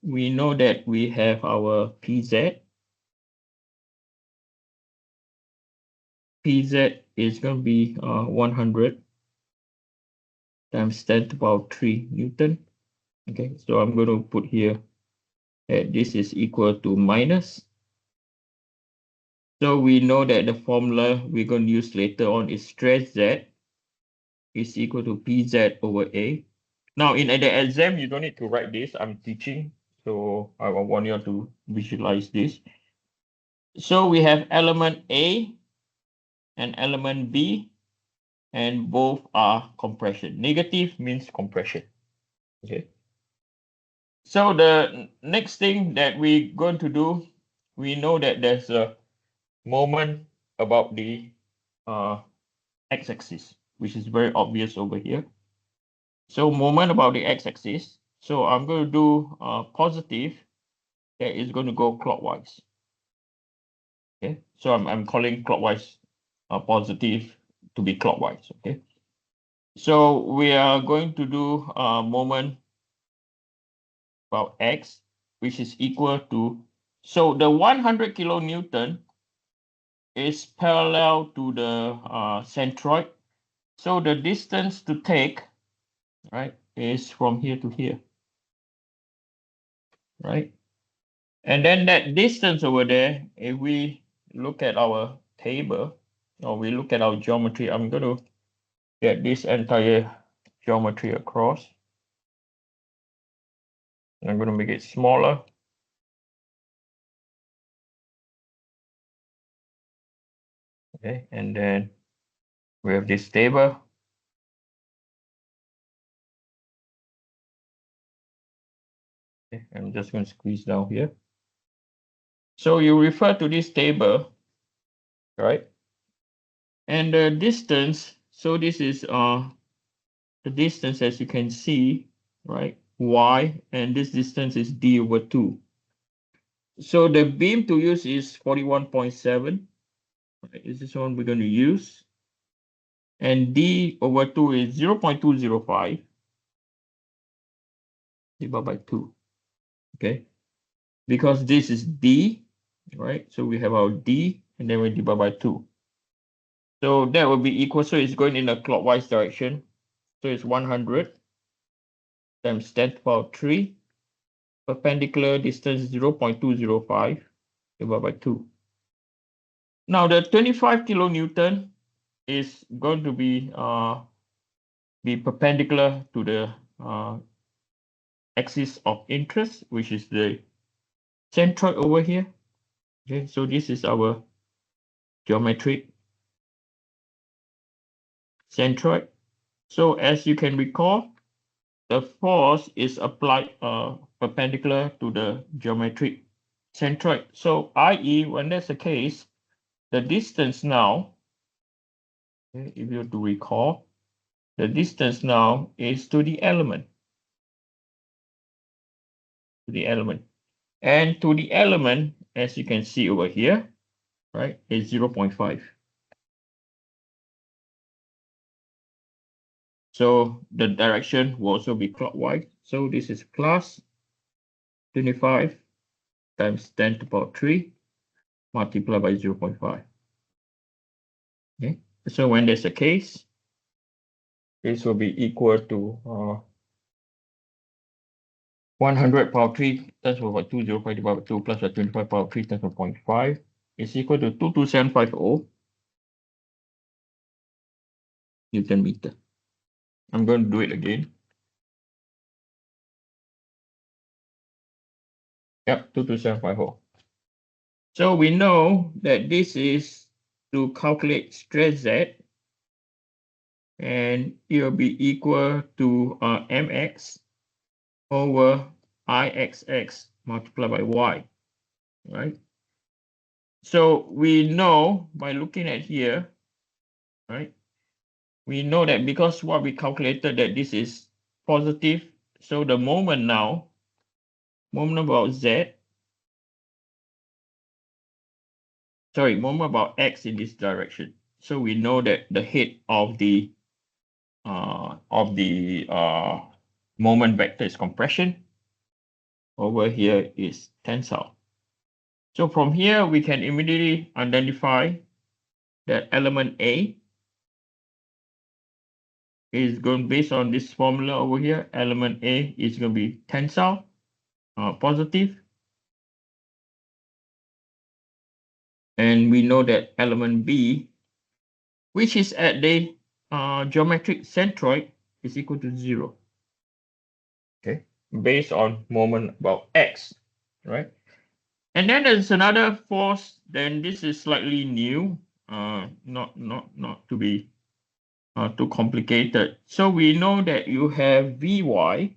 we know that we have our PZ. PZ is going to be 100 times 10 to the power 3 Newton. Okay, so I'm going to put here that this is equal to minus. So we know that the formula we're going to use later on is stress Z is equal to PZ over A. Now, in the exam, you don't need to write this. I'm teaching, so I want you to visualize this. So we have element A and element B, and both are compression. Negative means compression. Okay. So the next thing that we're going to do, we know that there's a moment about the x-axis, which is very obvious over here. So moment about the x-axis. So I'm going to do positive that is going to go clockwise. Okay, so I'm calling clockwise positive to be clockwise. Okay, so we are going to do a moment about x, which is equal to, so the 100 kilonewton is parallel to the centroid. So the distance to take, right, is from here to here, right? And then that distance over there, if we look at our table, or we look at our geometry, I'm going to get this entire geometry across. I'm going to make it smaller. Okay, and then we have this table. Okay, I'm just going to squeeze down here. So you refer to this table, right? And the distance, so this is the distance, as you can see, right? Y, and this distance is d over 2. So the beam to use is 41.7. Right? This is one we're going to use. And d over 2 is 0.205 divided by 2. Okay, because this is d, right? So we have our d, and then we divide by 2. So that will be equal, so it's going in a clockwise direction. So it's 100 times 10 to the power 3. Perpendicular distance 0.205 divided by 2. Now the 25 kilonewton is going to be perpendicular to the axis of interest, which is the centroid over here. Okay, so this is our geometric centroid. So as you can recall, the force is applied perpendicular to the geometric centroid. So i.e., when that's the case, the distance now, okay, if you have to recall, the distance now is to the element. To the element. And to the element, as you can see over here, right, is 0.5. So the direction will also be clockwise. So this is plus 25 times 10 to the power 3 multiplied by 0.5. Okay, so when there's a case, this will be equal to 100 power 3 times by 205 divided by 2 plus 25 power 3 times by 0.5 is equal to 22750 Newton meter. I'm going to do it again. Yep, 22750. So we know that this is to calculate stress Z, and it will be equal to mx over ixx multiplied by y, right? So we know by looking at here, right? We know that because what we calculated that this is positive, so the moment now, moment about Z, sorry, moment about X in this direction. So we know that the head of the moment vector is compression. over here is tensile. So from here, we can immediately identify that element A is going based on this formula over here. Element A is going to be tensile, positive. And we know that element B, which is at the geometric centroid, is equal to 0. Okay, based on moment about X, right? And then there's another force. Then this is slightly new, not to be too complicated. So we know that you have Vy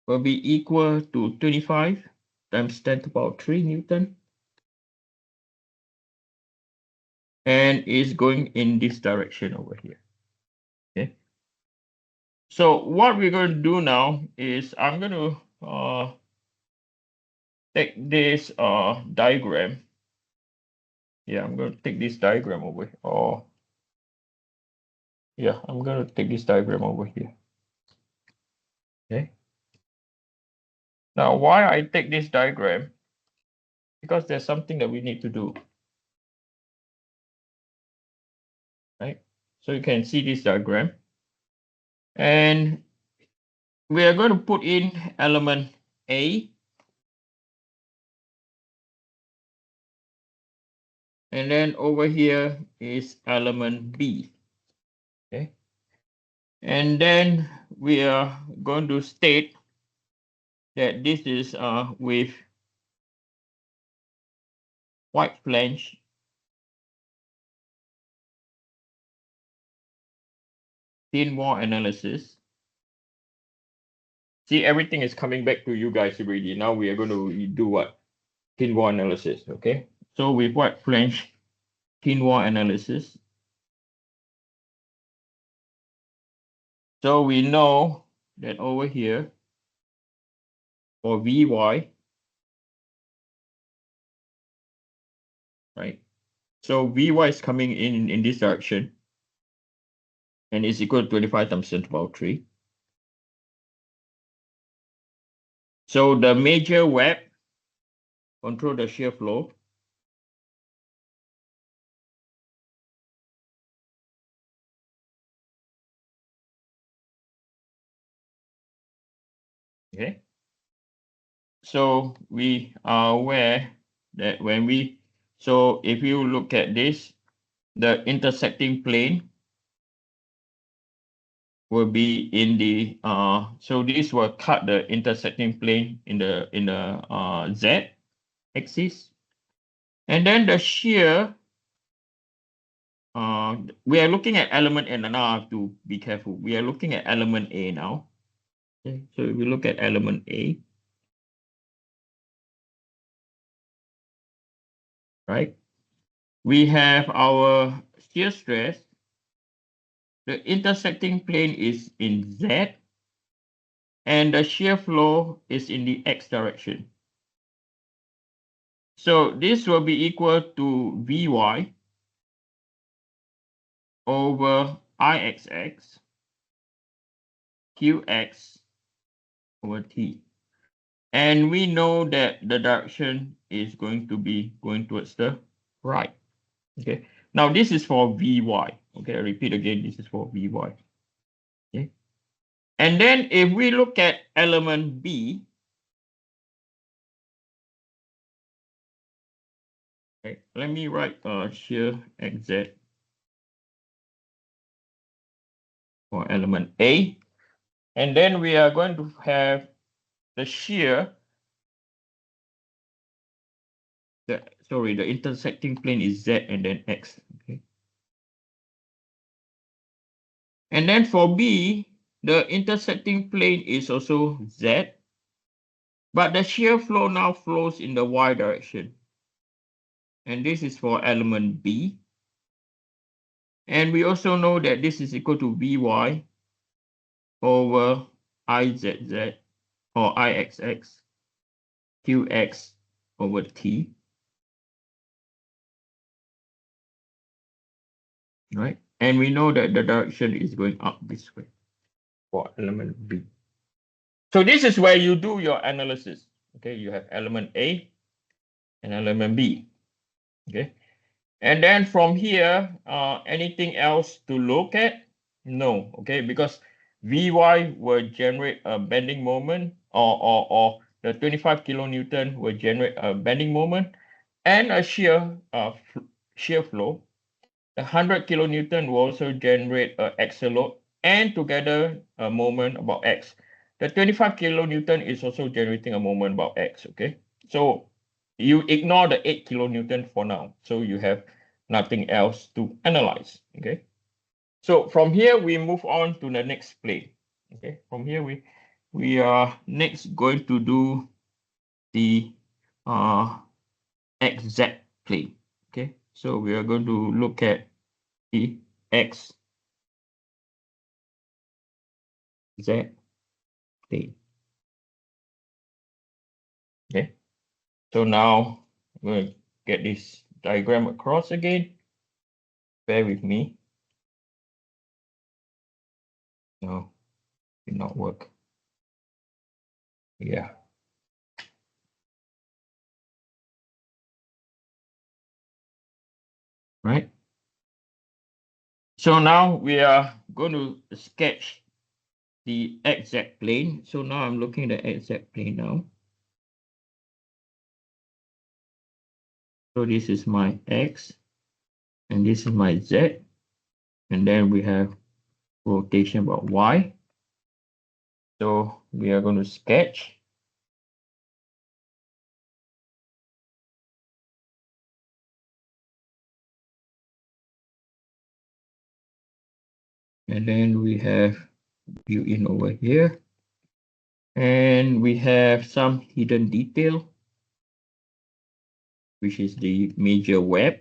will be equal to 25 times 10 to the power 3 Newton. And is going in this direction over here. Okay. So what we're going to do now is I'm going to take this diagram. Yeah, I'm going to take this diagram over here. Oh, yeah, I'm going to take this diagram over here. Okay. Now, why I take this diagram? Because there's something that we need to do. Right? So you can see this diagram. And we are going to put in element A. And then over here is element B. Okay. And then we are going to state that this is with white flange thin wall analysis. See, everything is coming back to you guys already. Now we are going to do what? Thin wall analysis, okay? So with white flange thin wall analysis. So we know that over here for Vy, right? So Vy is coming in this direction and is equal to 25 times 10 to the power 3. So the major web control the shear flow. Okay. So we are aware that when so if you look at this, the intersecting plane will be in the, so this will cut the intersecting plane in the Z axis. And then the shear, we are looking at element A, and now I have to be careful. We are looking at element A now. Okay. So if we look at element A, right? We have our shear stress. The intersecting plane is in Z, and the shear flow is in the X direction. So this will be equal to Vy over Ixx Qx over T. And we know that the direction is going to be going towards the right. Okay. Now this is for Vy. Okay, I repeat again, this is for Vy. Okay. And then if we look at element B, okay, let me write shear xz for element A. And then we are going to have the shear, the intersecting plane is Z and then X. Okay. And then for B, the intersecting plane is also Z, but the shear flow now flows in the Y direction. And this is for element B. And we also know that this is equal to Vy over Izz or Ixx Qx over T. Right? And we know that the direction is going up this way for element B. So this is where you do your analysis. Okay, you have element A and element B. Okay, and then from here, anything else to look at? No. Okay, because Vy will generate a bending moment, or the 25 kilonewton will generate a bending moment and a shear flow. The 100 kilonewton will also generate an axial load and together a moment about x. The 25 kilonewton is also generating a moment about x. Okay, so you ignore the 8 kilonewton for now, so you have nothing else to analyze. Okay, so from here we move on to the next plane. Okay, from here we are next going to do the xz plane. Okay, so we are going to look at the x z plane. Okay, so now I'm going to get this diagram across again. Bear with me. No, did not work. Yeah. Right. So now we are going to sketch the xz plane. So now I'm looking at the xz plane now. So this is my x and this is my z. And then we have rotation about y. So we are going to sketch. And then we have view in over here. And we have some hidden detail, which is the major web.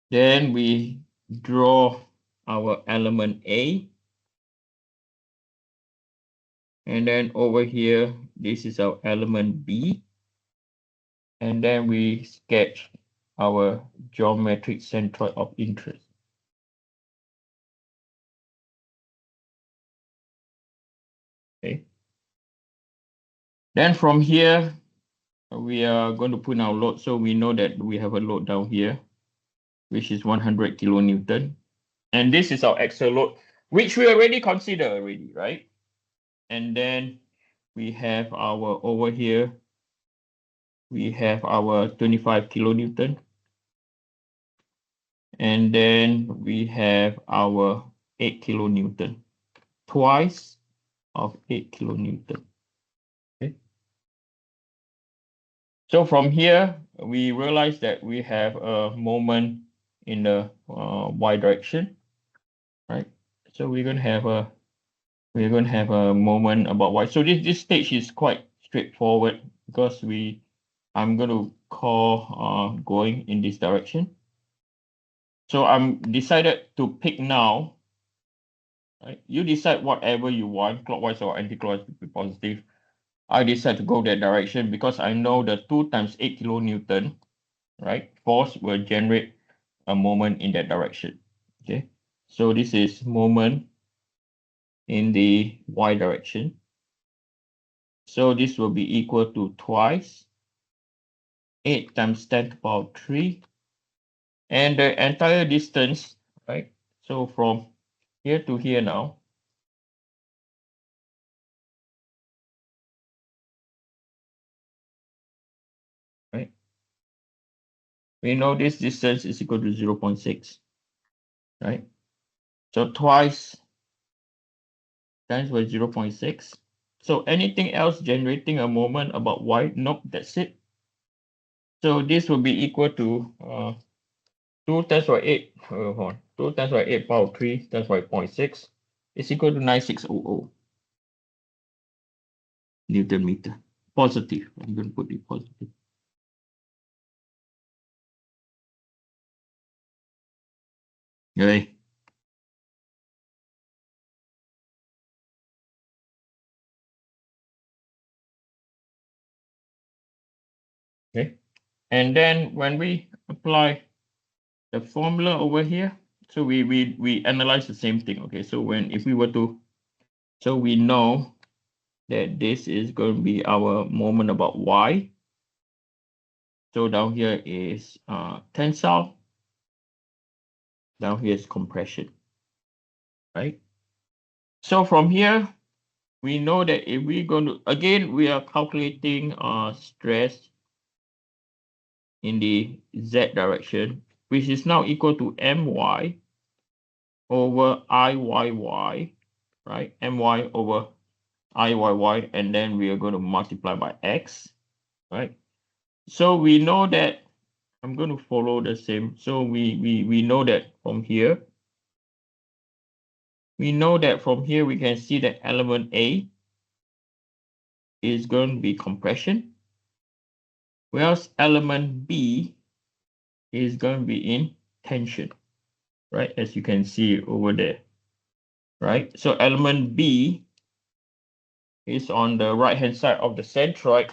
Then we draw our element A. And then over here, this is our element B. And then we sketch our geometric centroid of interest. Okay. Then from here, we are going to put our load. So we know that we have a load down here, which is 100 kilonewton. And this is our axial load, which we already consider already, right? And then we have our over here, we have our 25 kilonewton. And then we have our 8 kilonewton, twice of 8 kilonewton. Okay. So from here, we realize that we have a moment in the y direction, right? So we're going to have a moment about y. So this stage is quite straightforward because I'm going to call going in this direction. So I'm decided to pick now. Right? You decide whatever you want, clockwise or anti-clockwise to be positive. I decide to go that direction because I know the 2 times 8 kilonewton, right, force will generate a moment in that direction. Okay, so this is moment in the y direction. So this will be equal to twice 8 times 10 to the power 3. And the entire distance, right? So from here to here now, right? We know this distance is equal to 0.6, right? So twice times by 0.6. So anything else generating a moment about y? Nope, that's it. So this will be equal to 2 times by 8, 2 times by 8 power 3 times by 0.6 is equal to 9600 Newton meter. Positive. I'm going to put it positive. Okay. Okay. And then when we apply the formula over here. So we analyze the same thing. Okay, so if we were to, so we know that this is going to be our moment about Y. So down here is tensile. Down here is compression, right? So from here, we know that if we're going to, again, we are calculating stress in the Z direction, which is now equal to My over Iyy, right? My over Iyy, and then we are going to multiply by X, right? So we know that, I'm going to follow the same. So we know that from here, we can see that element A is going to be compression, whereas element B is going to be in tension, right? As you can see over there, right? So element B is on the right-hand side of the centroid,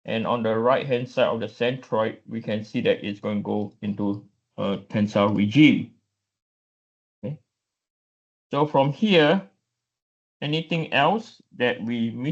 and on the right-hand side of the centroid, we can see that it's going to go into a tensile regime. Okay. So from here, anything else that we miss?